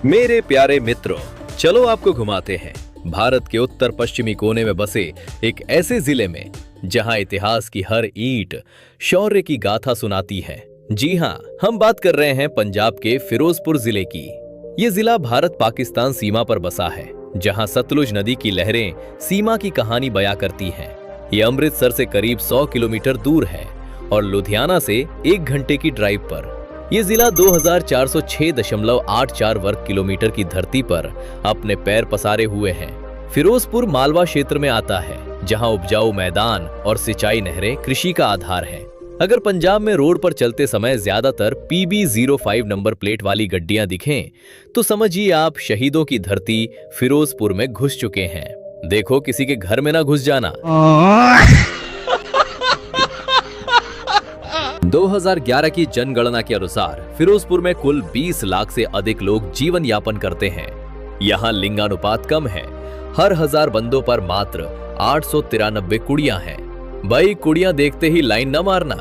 मेरे प्यारे मित्रों, चलो आपको घुमाते हैं भारत के उत्तर पश्चिमी कोने में बसे एक ऐसे जिले में जहां इतिहास की हर ईंट शौर्य की गाथा सुनाती है। जी हां, हम बात कर रहे हैं पंजाब के फिरोजपुर जिले की। ये जिला भारत पाकिस्तान सीमा पर बसा है, जहां सतलुज नदी की लहरें सीमा की कहानी बयां करती हैं। ये अमृतसर से करीब 100 किलोमीटर दूर है और लुधियाना से 1 घंटे की ड्राइव पर। ये जिला 2406.84 वर्ग किलोमीटर की धरती पर अपने पैर पसारे हुए है। फिरोजपुर मालवा क्षेत्र में आता है, जहां उपजाऊ मैदान और सिंचाई नहरें कृषि का आधार है। अगर पंजाब में रोड पर चलते समय ज्यादातर PB05 नंबर प्लेट वाली गड्डियां दिखें, तो समझिए आप शहीदों की धरती फिरोजपुर में घुस चुके हैं। देखो, किसी के घर में ना घुस जाना। 2011 की जनगणना के अनुसार फिरोजपुर में कुल 20 लाख से अधिक लोग जीवन यापन करते हैं। यहाँ लिंगानुपात कम है, हर 1000 बंदों पर मात्र 893 कुड़ियां हैं। भाई, कुड़ियां देखते ही लाइन न मारना।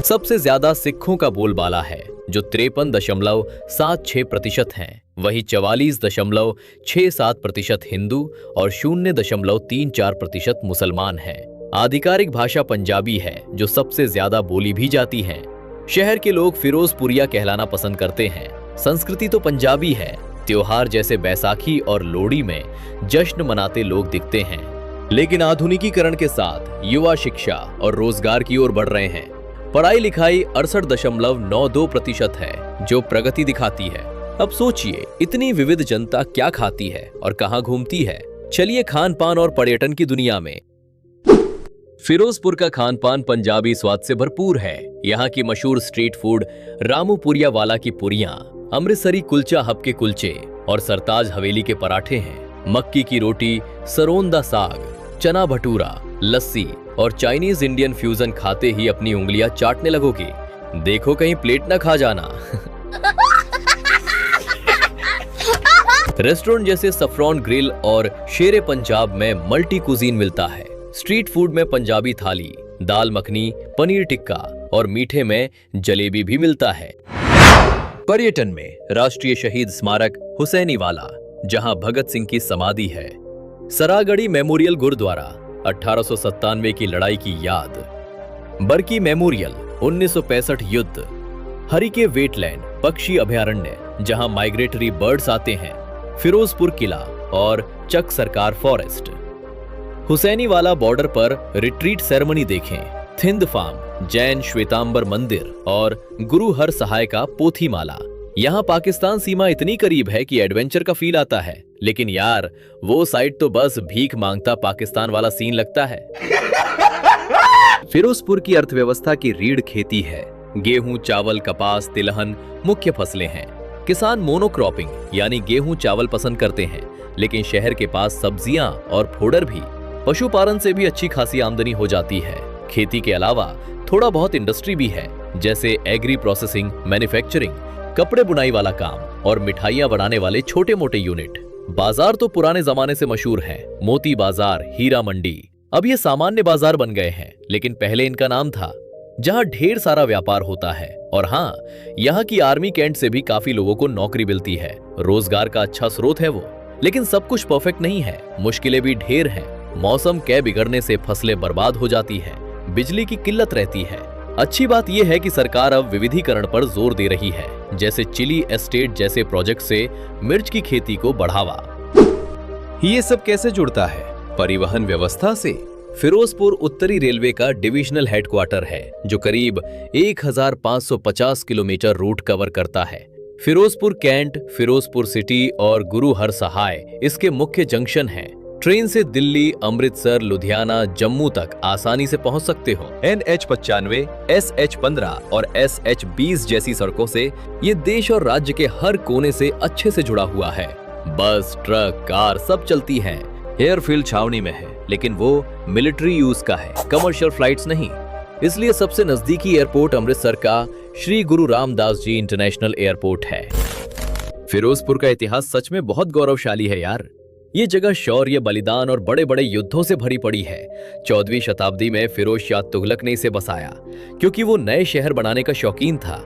सबसे ज्यादा सिखों का बोलबाला है, जो 53.76% हैं। वही 44.67% हिंदू और 0.34% मुसलमान हैं। आधिकारिक भाषा पंजाबी है, जो सबसे ज्यादा बोली भी जाती है। शहर के लोग फिरोजपुरिया कहलाना पसंद करते हैं। संस्कृति तो पंजाबी है। त्योहार जैसे बैसाखी और लोहड़ी में जश्न मनाते लोग दिखते हैं। लेकिन आधुनिकीकरण के साथ युवा शिक्षा और रोजगार की ओर बढ़ रहे हैं। पढ़ाई लिखाई 68.92% है, जो प्रगति दिखाती है। अब सोचिए, इतनी विविध जनता क्या खाती है और कहां घूमती है। चलिए खान पान और पर्यटन की दुनिया में। फिरोजपुर का खान पान पंजाबी स्वाद से भरपूर है। यहाँ की मशहूर स्ट्रीट फूड रामूपुरिया वाला की पुरियां, अमृतसरी कुलचा हब के कुलचे और सरताज हवेली के पराठे हैं। मक्की की रोटी, सरोंदा साग, चना भटूरा, लस्सी और चाइनीज इंडियन फ्यूजन खाते ही अपनी उंगलियां चाटने लगोगे। देखो कहीं प्लेट ना खा जाना। रेस्टोरेंट जैसे सफ्रॉन ग्रिल और शेरे पंजाब में मल्टी कुजीन मिलता है। स्ट्रीट फूड में पंजाबी थाली, दाल मखनी, पनीर टिक्का और मीठे में जलेबी भी मिलता है। पर्यटन में राष्ट्रीय शहीद स्मारक हुसैनी वाला, जहां भगत सिंह की समाधि है। सरागढ़ी मेमोरियल गुरुद्वारा, 1897 की लड़ाई की याद। बरकी मेमोरियल, 1965 युद्ध। हरिके वेटलैंड पक्षी अभयारण्य, जहां माइग्रेटरी बर्ड्स आते हैं। फिरोजपुर किला और चक सरकार फॉरेस्ट। हुसैनी वाला बॉर्डर पर रिट्रीट सेरेमनी देखें। थिंद फार्म, जैन श्वेतांबर मंदिर और गुरु हर सहाय का पोथी माला। यहाँ पाकिस्तान सीमा इतनी करीब है कि एडवेंचर का फील आता है। लेकिन यार, वो साइड तो बस भीख मांगता पाकिस्तान वाला सीन लगता है। फिरोजपुर की अर्थव्यवस्था की रीढ़ खेती है। गेहूं, चावल, कपास, तिलहन मुख्य फसलें हैं। किसान मोनोक्रॉपिंग यानी गेहूं चावल पसंद करते हैं, लेकिन शहर के पास सब्जियां और फोडर भी। पशुपालन से भी अच्छी खासी आमदनी हो जाती है। खेती के अलावा थोड़ा बहुत इंडस्ट्री भी है, जैसे एग्री प्रोसेसिंग, मैन्युफैक्चरिंग, कपड़े बुनाई वाला काम और मिठाइयां बनाने वाले छोटे मोटे यूनिट। बाजार तो पुराने जमाने से मशहूर है। मोती बाजार, हीरा मंडी। अब ये सामान्य बाजार बन गए हैं, लेकिन पहले इनका नाम था, जहां ढेर सारा व्यापार होता है। और हाँ, यहाँ की आर्मी कैंट से भी काफी लोगों को नौकरी मिलती है। रोजगार का अच्छा स्रोत है वो। लेकिन सब कुछ परफेक्ट नहीं है, मुश्किलें भी ढेर हैं। मौसम के बिगड़ने से फसलें बर्बाद हो जाती है, बिजली की किल्लत रहती है। अच्छी बात यह है कि सरकार अब विविधीकरण पर जोर दे रही है, जैसे चिली एस्टेट जैसे प्रोजेक्ट से मिर्च की खेती को बढ़ावा। ये सब कैसे जुड़ता है? परिवहन व्यवस्था से। फिरोजपुर उत्तरी रेलवे का डिविजनल हेडक्वार्टर है, जो करीब 1550 किलोमीटर रूट कवर करता है। फिरोजपुर कैंट, फिरोजपुर सिटी और गुरु हर सहाय इसके मुख्य जंक्शन हैं। ट्रेन से दिल्ली, अमृतसर, लुधियाना, जम्मू तक आसानी से पहुंच सकते हो। NH95, SH15 और SH20 जैसी सड़कों से ये देश और राज्य के हर कोने से अच्छे से जुड़ा हुआ है। बस, ट्रक, कार सब चलती हैं। एयरफील्ड छावनी में है, लेकिन वो मिलिट्री यूज का है, कमर्शियल फ्लाइट्स नहीं। इसलिए सबसे नजदीकी एयरपोर्ट अमृतसर का श्री गुरु रामदास जी इंटरनेशनल एयरपोर्ट है। फिरोजपुर का इतिहास सच में बहुत गौरवशाली है यार। ये जगह शौर्य, बलिदान और बड़े बड़े युद्धों से भरी पड़ी है। 14वीं शताब्दी में फिरोज शाह तुगलक ने इसे बसाया, क्योंकि वो नए शहर बनाने का शौकीन था।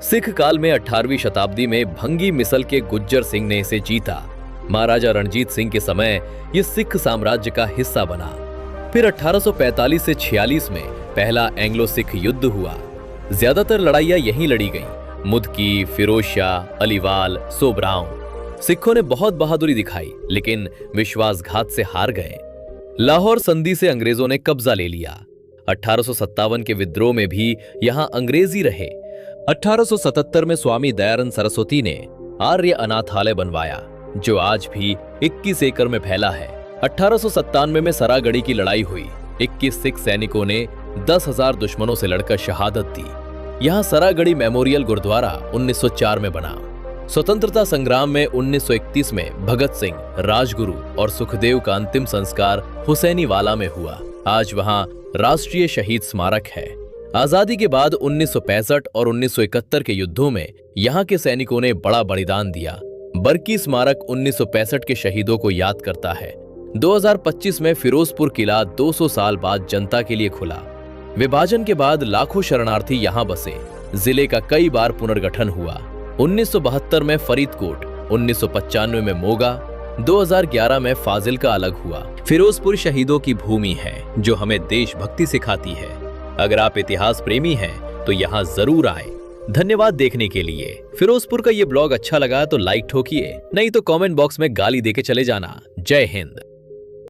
सिख काल में 18वीं शताब्दी में भंगी मिसल के गुज्जर सिंह ने इसे जीता। महाराजा रणजीत सिंह के समय यह सिख साम्राज्य का हिस्सा बना। फिर 1845 से 46 में पहला एंग्लो सिख युद्ध हुआ। ज्यादातर लड़ाइयां यहीं लड़ी गईं। मुदकी, फिरोज शाह, अलीवाल, सोबराव। सिखों ने बहुत बहादुरी दिखाई, लेकिन विश्वासघात से हार गए। लाहौर संधि से अंग्रेजों ने कब्जा ले लिया। 1857 के विद्रोह में भी यहां अंग्रेजी रहे। 1877 में स्वामी दयानंद सरस्वती ने आर्य अनाथालय बनवाया, जो आज भी 21 एकड़ में फैला है। 1897 में सरागढ़ी की लड़ाई हुई। 21 सिख सैनिकों ने 10,000 दुश्मनों से लड़कर शहादत दी। यहां सरागढ़ी मेमोरियल गुरुद्वारा 1904 में बना। स्वतंत्रता संग्राम में 1931 में भगत सिंह, राजगुरु और सुखदेव का अंतिम संस्कार हुसैनीवाला में हुआ। आज वहां राष्ट्रीय शहीद स्मारक है। आजादी के बाद 1965 और 1971 के युद्धों में यहां के सैनिकों ने बड़ा बलिदान दिया। बरकी स्मारक 1965 के शहीदों को याद करता है। 2025 में फिरोजपुर किला 200 साल बाद जनता के लिए खुला। विभाजन के बाद लाखों शरणार्थी यहां बसे। जिले का कई बार पुनर्गठन हुआ। 1972 में फरीदकोट, 1995 में मोगा, 2011 में फाजिल्का अलग हुआ। फिरोजपुर शहीदों की भूमि है, जो हमें देशभक्ति सिखाती है। अगर आप इतिहास प्रेमी हैं, तो यहाँ जरूर आए। धन्यवाद देखने के लिए। फिरोजपुर का ये ब्लॉग अच्छा लगा तो लाइक ठोकिए, नहीं तो कमेंट बॉक्स में गाली देके चले जाना। जय हिंद।